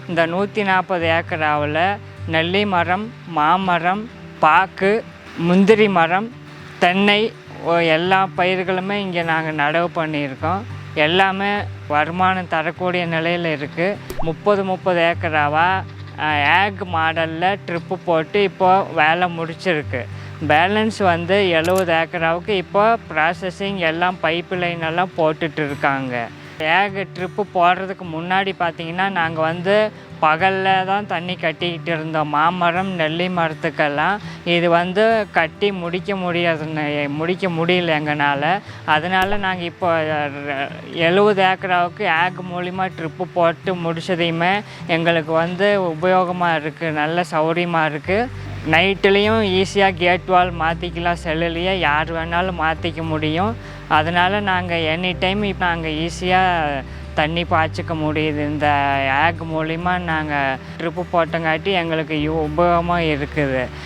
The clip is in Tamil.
இந்த 140 ஏக்கராவில் நெல்லி மரம், மாமரம், பாக்கு, முந்திரி மரம், தென்னை எல்லா பயிர்களுமே இங்கே நாங்கள் நடவு பண்ணியிருக்கோம். எல்லாமே வருமானம் தரக்கூடிய நிலையில் இருக்குது. 30 ஏக்கராவாக ஏக் மாடலில் ட்ரிப்பு போட்டு இப்போது வேலை முடிச்சிருக்கு. பேலன்ஸ் 70 ஏக்கராவுக்கு இப்போ ப்ராசஸிங் எல்லாம் பைப்பு லைன் எல்லாம் போட்டுட்டு இருக்காங்க. ஏக் ட்ரிப்பு போடுறதுக்கு முன்னாடி பார்த்திங்கன்னா நாங்கள் பகலில் தான் தண்ணி கட்டிக்கிட்டு இருந்தோம். மாமரம், நெல்லி மரத்துக்கெல்லாம் இது கட்டி முடிக்க முடியல எங்களால். அதனால் நாங்கள் இப்போ 70 ஏக்கராவுக்கு ஏக் மூலிமா ட்ரிப்பு போட்டு முடிச்சதையுமே எங்களுக்கு உபயோகமாக இருக்குது, நல்ல சௌகரியமாக இருக்குது. நைட்டுலேயும் ஈஸியாக கேட் வால் மாற்றிக்கலாம், செல்லுலேயே யார் வேணாலும் மாற்றிக்க முடியும். அதனால் நாங்கள் எனி டைம் இப்போ நாங்கள் ஈஸியாக தண்ணி பாய்ச்சிக்க முடியுது. இந்த ஏக் மூலிமா நாங்கள் ட்ரிப்பு போட்டங்காட்டி எங்களுக்கு உபயோகமாக இருக்குது.